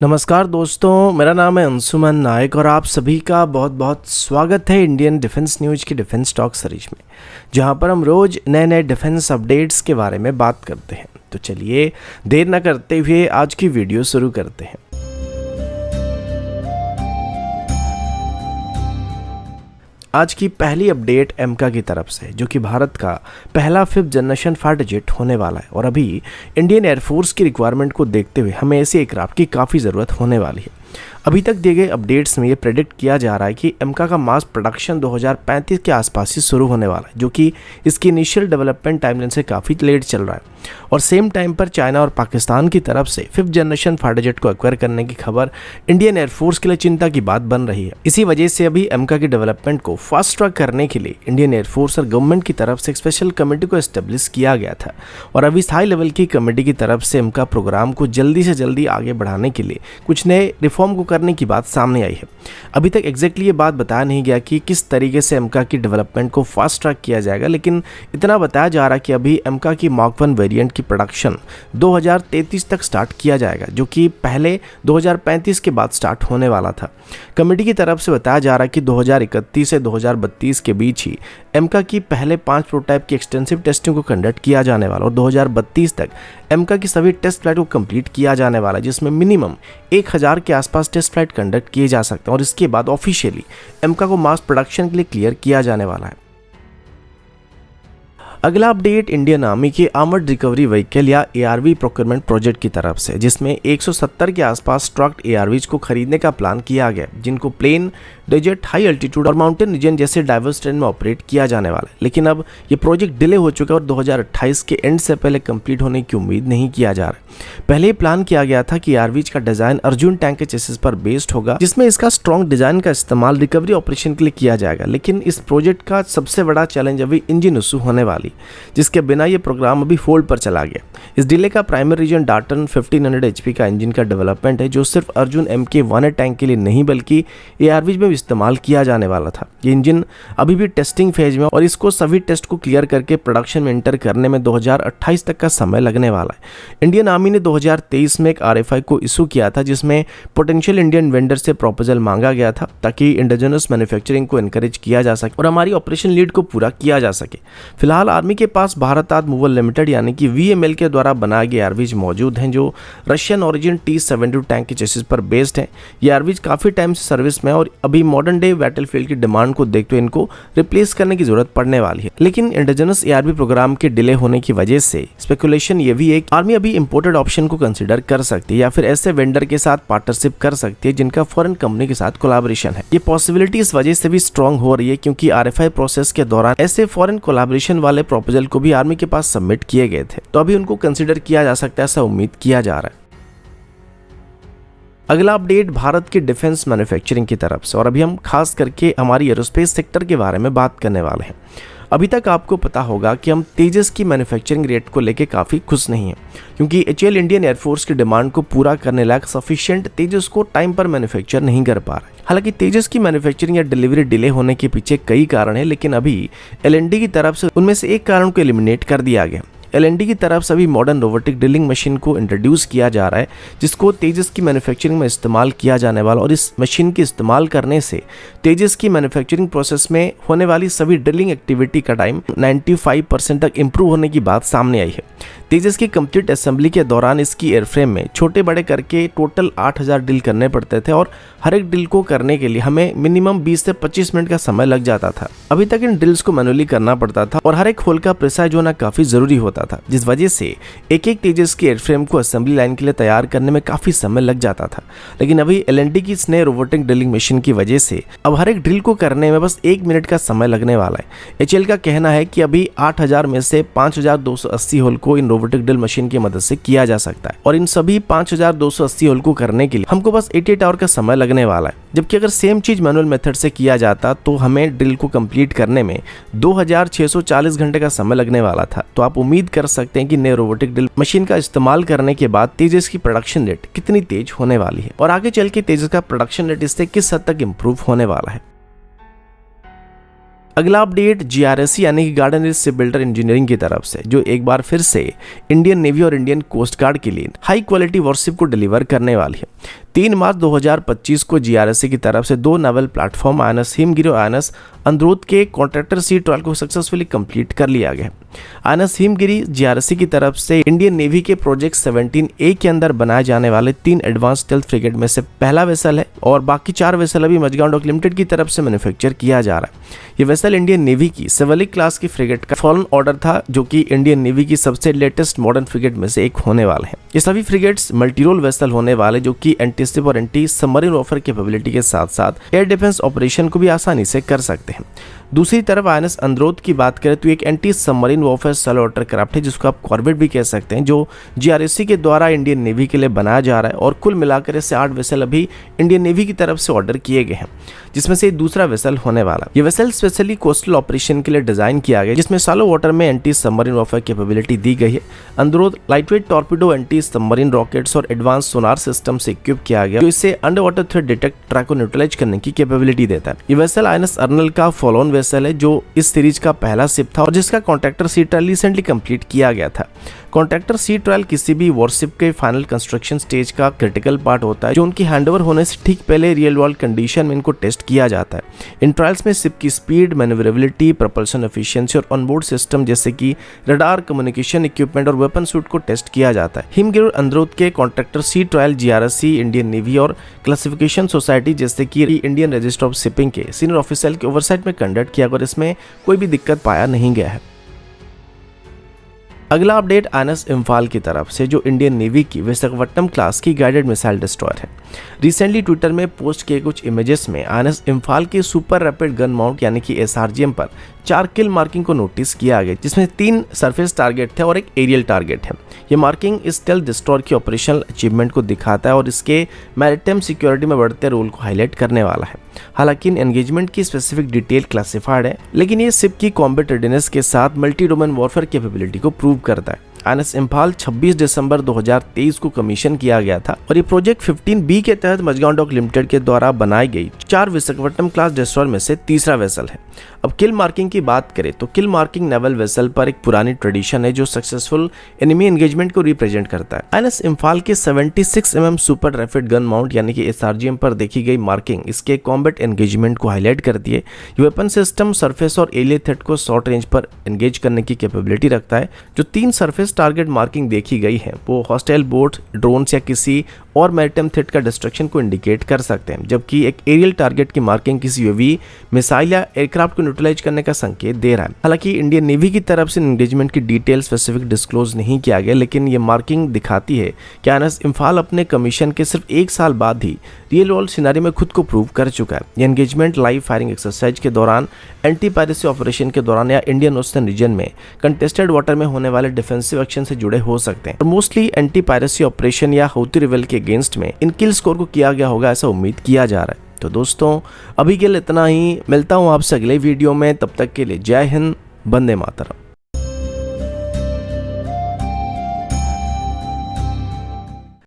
नमस्कार दोस्तों, मेरा नाम है अंशुमन नायक और आप सभी का बहुत बहुत स्वागत है इंडियन डिफेंस न्यूज़ की डिफेंस टॉक सीरीज में, जहां पर हम रोज़ नए नए डिफेंस अपडेट्स के बारे में बात करते हैं। तो चलिए देर न करते हुए आज की वीडियो शुरू करते हैं। आज की पहली अपडेट एमका की तरफ से, जो कि भारत का पहला 5th जनरेशन फाइटर जेट होने वाला है और अभी इंडियन एयरफोर्स की रिक्वायरमेंट को देखते हुए हमें ऐसे एयरक्राफ्ट की काफ़ी ज़रूरत होने वाली है। अभी तक दिए गए अपडेट्स में ये प्रेडिक्ट किया जा रहा है कि एमका का मास प्रोडक्शन 2035 के आसपास ही शुरू होने वाला है, जो कि इसकी इनिशियल डेवलपमेंट टाइमलाइन से काफ़ी लेट चल रहा है। और सेम टाइम पर चाइना और पाकिस्तान की तरफ से 5th जनरेशन फाइटर जेट को एक्वायर करने की खबर इंडियन एयरफोर्स के लिए चिंता की बात बन रही है। इसी वजह से अभी एमका की डेवलपमेंट को फास्ट ट्रैक करने के लिए इंडियन एयरफोर्स और गवर्नमेंट की तरफ से एक स्पेशल कमेटी को एस्टेब्लिश किया गया था और अभी इस हाई लेवल की कमेटी की तरफ से एमका प्रोग्राम को जल्दी से जल्दी आगे बढ़ाने के लिए कुछ नए रिफॉर्म को करने की बात सामने आई है। अभी तक एग्जैक्टली ये बात बताया नहीं गया कि किस तरीके से एमका की डेवलपमेंट को फास्ट ट्रैक किया जाएगा, लेकिन इतना बताया जा रहा है कि अभी एमका की मार्क 1 वेरिएंट की प्रोडक्शन 2033 तक स्टार्ट किया जाएगा, जो कि पहले 2035 के बाद स्टार्ट होने वाला था। कमेटी की तरफ से बताया जा रहा है कि 2031 से 2032 के बीच ही एमका की पहले 5 प्रोटोटाइप की एक्सटेंसिव टेस्टिंग को कंडक्ट किया जाने वाला और 2032 तक एमका की सभी टेस्ट फ्लाइट को कंप्लीट किया जाने वाला है, जिसमें मिनिमम 1000 के आसपास टेस्ट फ्लाइट कंडक्ट किए जा सकते हैं और इसके बाद ऑफिशियली एमका को मास प्रोडक्शन के लिए क्लियर किया जाने वाला है। अगला अपडेट इंडियन आर्मी के आर्मर्ड रिकवरी व्हीकल या एआरवी प्रोक्योरमेंट प्रोजेक्ट की तरफ से, जिसमें 170 के आसपास स्ट्रक्ड एआरवीज को खरीदने का प्लान किया गया, जिनको प्लेन, डेजर्ट, हाई अल्टीट्यूड और माउंटेन रीजन जैसे डाइवर्स टेरेन में ऑपरेट किया जाने वाला है। लेकिन अब ये प्रोजेक्ट डिले हो चुका है और 2028 के एंड से पहले कंप्लीट होने की उम्मीद नहीं किया जा रहा है। पहले ही प्लान किया गया था कि एआरवीज का डिजाइन अर्जुन टैंक के चेसिस पर बेस्ड होगा, जिसमें इसका स्ट्रॉन्ग डिजाइन का इस्तेमाल रिकवरी ऑपरेशन के लिए किया जाएगा। लेकिन इस प्रोजेक्ट का सबसे बड़ा चैलेंज अभी इंजन इशू होने वाली, जिसके बिना ये प्रोग्राम अभी होल्ड पर चला गया। इस डिले का प्राइमरी रीजन डाल्टन 1500 एचपी का इंजन का डेवलपमेंट है, जो सिर्फ अर्जुन MK-1A टैंक के लिए नहीं बल्कि एआरवीज में भी इस्तेमाल किया जाने वाला था। ये इंजन अभी भी टेस्टिंग फेज में और इसको सभी टेस्ट को क्लियर करके प्रोडक्शन में एंटर करने में 2028 तक का समय लगने वाला है। इंडियन आर्मी ने 2023 में एक RFI को इशू किया था, जिसमें पोटेंशियल इंडियन वेंडर से प्रपोजल मांगा गया था ताकि इंडिजिनस मैन्युफैक्चरिंग को एनकरेज किया जा सके और हमारी ऑपरेशन लीड को पूरा किया जा सके। फिलहाल आर्मी के पास भारत आर्म मूवर लिमिटेड यानी कि VML के द्वारा बनाए गए एआरवीज मौजूद हैं, जो रशियन ओरिजिन T-72 टैंक के चेसिस पर बेस्ड हैं। ये एआरवीज काफ़ी टाइम से सर्विस में और अभी मॉडर्न डे बैटलफील्ड की डिमांड को देखते हुए इनको रिप्लेस करने की जरूरत पड़ने वाली है। लेकिन इंडिजिनस एआरवी प्रोग्राम के डिले होने की वजह से स्पेकुलेशन ये भी है कि आर्मी अभी इंपोर्टेड ऑप्शन को कंसिडर कर सकती है या फिर ऐसे वेंडर के साथ पार्टनरशिप कर सकती है जिनका फॉरेन कंपनी के साथ कोलैबोरेशन है। ये पॉसिबिलिटी इस वजह से भी स्ट्रांग हो रही है क्योंकि RFI प्रोसेस के दौरान ऐसे फॉरेन कोलैबोरेशन वाले प्रपोजल को भी आर्मी के पास सबमिट किए गए थे, तो अभी उनको कंसिडर किया जा सकता है, ऐसा उम्मीद किया जा रहा है। अगला अपडेट भारत की डिफेंस मैन्युफैक्चरिंग की तरफ से और अभी हम खास करके हमारी एरोस्पेस सेक्टर के बारे में बात करने वाले हैं। अभी तक आपको पता होगा कि हम तेजस की मैन्युफैक्चरिंग रेट को लेकर काफ़ी खुश नहीं हैं, क्योंकि HAL इंडियन एयरफोर्स की डिमांड को पूरा करने लायक सफिशिएंट तेजस को टाइम पर मैन्युफैक्चर नहीं कर पा रहा है। हालांकि तेजस की मैन्युफैक्चरिंग या डिलीवरी डिले होने के पीछे कई कारण हैं, लेकिन अभी LND की तरफ से उनमें से एक कारण को एलिमिनेट कर दिया गया। LND की तरफ से अभी मॉडर्न रोबोटिक ड्रिलिंग मशीन को इंट्रोड्यूस किया जा रहा है, जिसको तेजस की मैन्युफैक्चरिंग में इस्तेमाल किया जाने वाला और इस मशीन के इस्तेमाल करने से तेजस की मैन्युफैक्चरिंग प्रोसेस में होने वाली सभी ड्रिलिंग एक्टिविटी का टाइम 95% तक इंप्रूव होने की बात सामने आई है। तेजस की कंप्लीट असेंबली के दौरान इसकी एयरफ्रेम में छोटे बड़े करके टोटल 8000 ड्रिल करने पड़ते थे और हर एक ड्रिल को करने के लिए हमें मिनिमम 20 से 25 मिनट का समय लग जाता था। अभी तक इन ड्रिल्स को मैनुअली करना पड़ता था और हर एक होल का प्रिसाइज होना काफी जरूरी होता था, जिस वजह से एक एक तेजस की एयरफ्रेम को असेंबली लाइन के लिए तैयार करने में काफी समय लग जाता था। लेकिन अभी LND की इस नए रोबोटिक ड्रिलिंग मशीन की वजह से अब हर एक ड्रिल को करने में बस 1 मिनट का समय लगने वाला है। HAL का कहना है कि अभी 8000 में से 5280 होल को इन रोबोटिक ड्रिल मशीन की मदद से किया जा सकता है और इन सभी 5280 होल को करने के लिए हमको बस 88 आवर का समय लगने वाला है। जबकि अगर सेम चीज मैनुअल मेथड से किया जाता तो हमें ड्रिल को कंप्लीट करने में 2640 घंटे का समय लगने वाला था। तो आप उम्मीद कर सकते हैं कि नए रोबोटिक ड्रिल मशीन का इस्तेमाल करने के बाद तेजस की प्रोडक्शन रेट कितनी तेज होने वाली है और आगे चल के तेजस का प्रोडक्शन रेट इससे किस हद तक इंप्रूव होने वाला है। अगला अपडेट GRSE यानी कि garden ridge ship builder engineering की तरफ से, जो एक बार फिर से इंडियन नेवी और इंडियन कोस्ट गार्ड के लिए हाई क्वालिटी वॉरशिप को डिलीवर करने वाली है। 3 मार्च 2025 को जीआरएससी की तरफ से 2 नावल प्लेटफॉर्म आईएनएस हिमगिरी और आईएनएस अंद्रोथ के कॉन्ट्रैक्टर सी ट्रायल को सक्सेसफुली कंप्लीट कर लिया गया। आईएनएस हिमगिरी जीआरएससी की तरफ से इंडियन नेवी के प्रोजेक्ट 17A के अंदर बनाए जाने वाले 3 एडवांस स्टेल्थ फ्रिगेट में से पहला वेसल है और बाकी 4 वेसल अभी मजगांव डॉक लिमिटेड की तरफ से मैन्युफैक्चर किया जा रहा है। ये वेसल इंडियन नेवी की सिविलिक क्लास की फ्रिगेट का फॉलन ऑर्डर था, जो कि इंडियन नेवी की सबसे लेटेस्ट मॉडर्न फ्रिगेट में से एक होने वाले हैं। ये सभी फ्रिगेट्स मल्टीरोल वेसल होने वाले, जो कि एंटी-शिप और एंटी सबमरीन वॉरफेयर कैपेबिलिटी के साथ साथ एयर डिफेंस ऑपरेशन को भी आसानी से कर सकते हैं। दूसरी तरफ आईएनएस अंद्रोथ की बात करें तो एक anti submarine warfare shallow water craft है, जिसको आप कॉर्वेट भी कह सकते हैं, जो जीआरएससी के द्वारा इंडियन नेवी के लिए बनाया जा रहा है और कुल मिलाकर इससे 8 वेसल अभी इंडियन नेवी की तरफ से ऑर्डर किए गए हैं, जिसमें से दूसरा वेसल होने वाला। ये वेसल स्पेशली कोस्टल ऑपरेशन के लिए डिजाइन किया गया, जिसमें सैलो वाटर में एंटी सबमरीन वॉरफेयर कैपेबिलिटी दी गई है। Androth lightweight torpedo, anti submarine rockets और एडवांस सोनार सिस्टम से इक्विप किया गया, जो इससे under water threat detect track को न्यूट्रलाइज करने की कैपेबिलिटी देता है। ये वेसल आईएनएस अर्नल का फॉलो ऑन वेसल है, जो इस सीरीज का पहला शिप था और जिसका कॉन्ट्रैक्टर सी ट्रायल रिसेंटली कंप्लीट किया गया था। कॉन्ट्रैक्टर सी ट्रायल किसी भी वॉरशिप के फाइनल कंस्ट्रक्शन स्टेज का क्रिटिकल पार्ट होता है, जो उनकी हैंडओवर होने से ठीक पहले रियल वर्ल्ड कंडीशन में इनको टेस्ट किया जाता है। इन ट्रायल्स में शिप की स्पीड, मैन्यूवरेबिलिटी, propulsion एफिशिएंसी और ऑनबोर्ड सिस्टम जैसे कि रडार, कम्युनिकेशन इक्विपमेंट और वेपन सूट को टेस्ट किया जाता है। हिमगिरी और अंद्रोथ के कॉन्ट्रैक्टर सी ट्रायल जीआरएससी, इंडियन नेवी और क्लासिफिकेशन सोसाइटी जैसे कि इंडियन रजिस्टर ऑफ शिपिंग के सीनियर ऑफिसर के ओवरसाइट में कंडक्ट किया और इसमें कोई भी दिक्कत पाया नहीं गया है। अगला अपडेट आईएनएस इम्फाल की तरफ से, जो इंडियन नेवी की विशाखापट्टनम क्लास की गाइडेड मिसाइल डिस्ट्रॉयर है। रिसेंटली ट्विटर में पोस्ट किए कुछ इमेजेस में आईएनएस इम्फाल की सुपर रैपिड गन माउंट यानी कि एसआरजीएम पर 4 किल मार्किंग को नोटिस किया गया, जिसमें 3 सरफेस टारगेट थे और एक एरियल टारगेट है। ये मार्किंग इस स्टेल्थ डिस्ट्रॉयर की ऑपरेशनल अचीवमेंट को दिखाता है और इसके मैरिटाइम सिक्योरिटी में बढ़ते रोल को हाईलाइट करने वाला है। हालांकि इन एंगेजमेंट की स्पेसिफिक डिटेल क्लासिफाइड है, लेकिन ये शिप की कॉम्बैट रेडीनेस के साथ मल्टी डोमेन वॉरफेयर कैपेबिलिटी को प्रूव करता है। आईएनएस इम्फाल 26 दिसंबर 2023 को कमीशन किया गया था और ये प्रोजेक्ट 15B के तहत मजगांव डॉक लिमिटेड के द्वारा बनाई गई 4 विशाखापट्टनम क्लास डिस्ट्रॉयर में से तीसरा वेसल है। अब किल मार्किंग की बात करें तो किल मार्किंग नेवल वेसल पर एक पुरानी ट्रेडिशन है, जो सक्सेसफुल एनिमी एंगेजमेंट को रिप्रेजेंट करता है। आईएनएस इम्फाल के 76 mm super rapid gun mount यानी कि एसआरजीएम पर देखी गई मार्किंग इसके कॉम्बैट एंगेजमेंट को हाईलाइट करती है। ये वेपन सिस्टम सरफेस और एरियल थ्रेट को शॉर्ट रेंज पर एंगेज करने की कैपेबिलिटी रखता है। जो 3 सरफेस टारगेट मार्किंग देखी गई है वो हॉस्टाइल बोट, ड्रोन्स या किसी और मैरिटाइम थ्रेट का डिस्ट्रक्शन को इंडिकेट कर सकते हैं, जबकि एक एरियल टारगेट की मार्किंग किसी यूएवी, मिसाइल या एयरक्राफ्ट को न्यूट्रलाइज करने का संकेत दे रहा है। हालांकि इंडियन नेवी की तरफ से एंगेजमेंट की डिटेल स्पेसिफिक डिस्क्लोज नहीं किया गया, लेकिन ये मार्किंग दिखाती है कि आईएनएस इम्फाल अपने कमीशन के सिर्फ 1 साल बाद ही रियल वर्ल्ड सिनेरियो में खुद को प्रूव कर चुका है। ये एंगेजमेंट लाइव फायरिंग एक्सरसाइज के दौरान, एंटी पायरेसी ऑपरेशन के दौरान या इंडियन ओशन रीजन में कंटेस्टेड वाटर में होने वाले डिफेंसिव एक्शन से जुड़े हो सकते हैं और मोस्टली एंटी पायरेसी ऑपरेशन या हौती रिबेल के अगेंस्ट में इन किल स्कोर को किया गया होगा, ऐसा उम्मीद किया जा रहा है। तो दोस्तों अभी के लिए इतना ही, मिलता हूँ आपसे अगले वीडियो में, तब तक के लिए जय हिंद, वंदे मातरम।